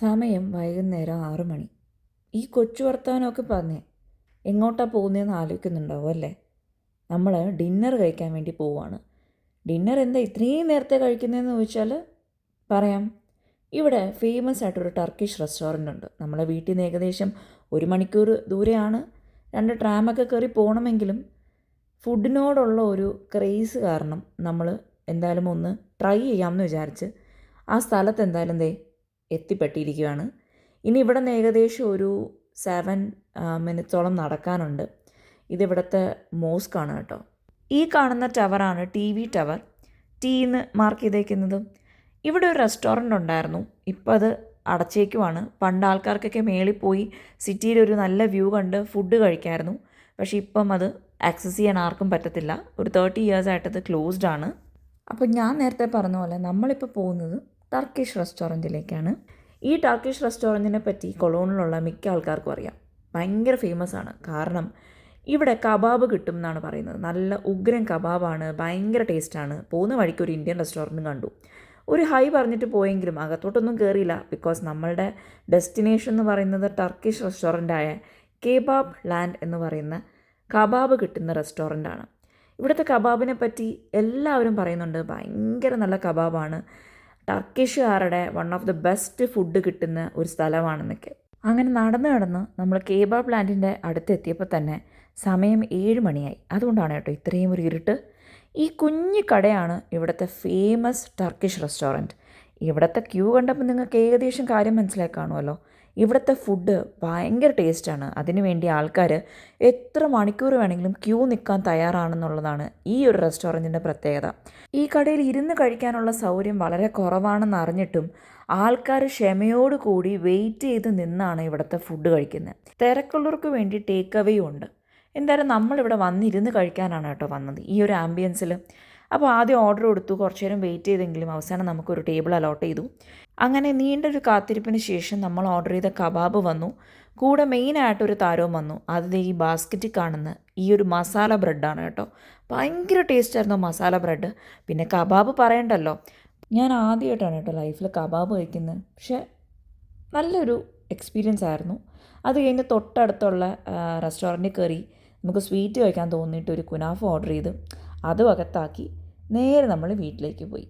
സമയം വൈകുന്നേരം 6 മണി. ഈ കൊച്ചു വർത്തമാനമൊക്കെ പറഞ്ഞ് എങ്ങോട്ടാണ് പോകുന്നതെന്ന് ആലോചിക്കുന്നുണ്ടാവും അല്ലേ? നമ്മൾ ഡിന്നർ കഴിക്കാൻ വേണ്ടി പോവുകയാണ്. ഡിന്നർ എന്താ ഇത്രയും നേരത്തെ കഴിക്കുന്നതെന്ന് ചോദിച്ചാൽ പറയാം. ഇവിടെ ഫേമസ് ആയിട്ടൊരു ടർക്കിഷ് റെസ്റ്റോറൻ്റ് ഉണ്ട്. നമ്മളെ വീട്ടിൽ നിന്ന് ഏകദേശം 1 മണിക്കൂർ ദൂരെയാണ്. 2 ട്രാമൊക്കെ കയറി പോകണമെങ്കിലും ഫുഡിനോടുള്ള ഒരു ക്രേസ് കാരണം നമ്മൾ എന്തായാലും ഒന്ന് ട്രൈ ചെയ്യാമെന്ന് വിചാരിച്ച് ആ സ്ഥലത്ത് എന്തായാലും എത്തിപ്പെട്ടിരിക്കുകയാണ്. ഇനി ഇവിടെ നിന്ന് ഏകദേശം ഒരു 7 മിനിറ്റ്സോളം നടക്കാനുണ്ട്. ഇതിവിടുത്തെ മോസ്കാണ് കേട്ടോ. ഈ കാണുന്ന ടവറാണ് TV ടവർ. ടീന്ന് മാർക്ക് ചെയ്തേക്കുന്നത്. ഇവിടെ ഒരു റെസ്റ്റോറൻ്റ് ഉണ്ടായിരുന്നു. ഇപ്പോൾ അത് അടച്ചേക്കുവാണ്. പണ്ട് ആൾക്കാർക്കൊക്കെ മേളിൽ പോയി സിറ്റിയിലൊരു നല്ല വ്യൂ കണ്ട് ഫുഡ് കഴിക്കായിരുന്നു. പക്ഷേ ഇപ്പം അത് ആക്സസ് ചെയ്യാൻ ആർക്കും പറ്റത്തില്ല. ഒരു 30 ഇയേഴ്സായിട്ടത് ക്ലോസ്ഡ് ആണ്. അപ്പോൾ ഞാൻ നേരത്തെ പറഞ്ഞ പോലെ നമ്മളിപ്പോൾ പോകുന്നത് ടർക്കിഷ് റെസ്റ്റോറൻറ്റിലേക്കാണ്. ഈ ടർക്കിഷ് റെസ്റ്റോറൻറ്റിനെ പറ്റി കൊളോണിലുള്ള മിക്ക ആൾക്കാർക്കും അറിയാം. ഭയങ്കര ഫേമസ് ആണ്. കാരണം ഇവിടെ കബാബ് കിട്ടും എന്നാണ് പറയുന്നത്. നല്ല ഉഗ്രൻ കബാബാണ്, ഭയങ്കര ടേസ്റ്റാണ്. പോകുന്ന വഴിക്ക് ഒരു ഇന്ത്യൻ റെസ്റ്റോറൻറ്റും കണ്ടു. ഒരു ഹൈ പറഞ്ഞിട്ട് പോയെങ്കിലും അകത്തോട്ടൊന്നും കയറിയില്ല. ബിക്കോസ് നമ്മളുടെ ഡെസ്റ്റിനേഷൻ എന്ന് പറയുന്നത് ടർക്കിഷ് റെസ്റ്റോറൻ്റായ കേബാബ് ലാൻഡ് എന്ന് പറയുന്ന കബാബ് കിട്ടുന്ന റെസ്റ്റോറൻ്റാണ്. ഇവിടുത്തെ കബാബിനെ പറ്റി എല്ലാവരും പറയുന്നുണ്ട്. ഭയങ്കര നല്ല കബാബാണ്, ടർക്കിഷുകാരുടെ one of the best food കിട്ടുന്ന ഒരു സ്ഥലമാണെന്നൊക്കെ. അങ്ങനെ നടന്ന് നമ്മൾ കേബാബ് ലാൻഡിൻ്റെ അടുത്തെത്തിയപ്പോൾ തന്നെ സമയം 7 മണിയായി. അതുകൊണ്ടാണ് കേട്ടോ ഇത്രയും ഒരു ഇരുട്ട്. ഈ കുഞ്ഞു കടയാണ് ഇവിടുത്തെ ഫേമസ് ടർക്കിഷ് റെസ്റ്റോറൻറ്റ്. ഇവിടുത്തെ ക്യൂ കണ്ടപ്പോൾ നിങ്ങൾക്ക് ഏകദേശം കാര്യം മനസ്സിലായി കാണുമല്ലോ. ഇവിടുത്തെ ഫുഡ് ഭയങ്കര ടേസ്റ്റാണ്. അതിനുവേണ്ടി ആൾക്കാർ എത്ര മണിക്കൂർ വേണമെങ്കിലും ക്യൂ നിൽക്കാൻ തയ്യാറാണെന്നുള്ളതാണ് ഈ ഒരു റെസ്റ്റോറൻറ്റിൻ്റെ പ്രത്യേകത. ഈ കടയിൽ ഇരുന്ന് കഴിക്കാനുള്ള സൗകര്യം വളരെ കുറവാണെന്ന് അറിഞ്ഞിട്ടും ആൾക്കാർ ക്ഷമയോടുകൂടി വെയിറ്റ് ചെയ്ത് നിന്നാണ് ഇവിടുത്തെ ഫുഡ് കഴിക്കുന്നത്. തിരക്കുള്ളവർക്ക് വേണ്ടി ടേക്ക് അവേയും ഉണ്ട്. എന്തായാലും നമ്മളിവിടെ വന്നിരുന്ന് കഴിക്കാനാണ് കേട്ടോ വന്നത്, ഈ ഒരു ആംബിയൻസിൽ. അപ്പോൾ ആദ്യം ഓർഡർ കൊടുത്തു. കുറച്ച് നേരം വെയിറ്റ് ചെയ്തെങ്കിലും അവസാനം നമുക്കൊരു ടേബിൾ അലോട്ട് ചെയ്തു. അങ്ങനെ നീണ്ടൊരു കാത്തിരിപ്പിന് ശേഷം നമ്മൾ ഓർഡർ ചെയ്ത കബാബ് വന്നു. കൂടെ മെയിനായിട്ടൊരു താരവും വന്നു. അത് ഈ ബാസ്ക്കറ്റിൽ കാണുന്ന ഈ ഒരു മസാല ബ്രെഡാണ് കേട്ടോ. ഭയങ്കര ടേസ്റ്റായിരുന്നു മസാല ബ്രെഡ്. പിന്നെ കബാബ് പറയണ്ടല്ലോ. ഞാൻ ആദ്യമായിട്ടാണ് കേട്ടോ ലൈഫിൽ കബാബ് കഴിക്കുന്നത്. പക്ഷേ നല്ലൊരു എക്സ്പീരിയൻസ് ആയിരുന്നു. അത് കഴിഞ്ഞ് തൊട്ടടുത്തുള്ള റെസ്റ്റോറൻറ്റിൽ കയറി നമുക്ക് സ്വീറ്റ് കഴിക്കാൻ തോന്നിയിട്ട് ഒരു കുനാഫ ഓർഡർ ചെയ്ത് അതും അകത്താക്കി നേരെ നമ്മൾ വീട്ടിലേക്ക് പോയി.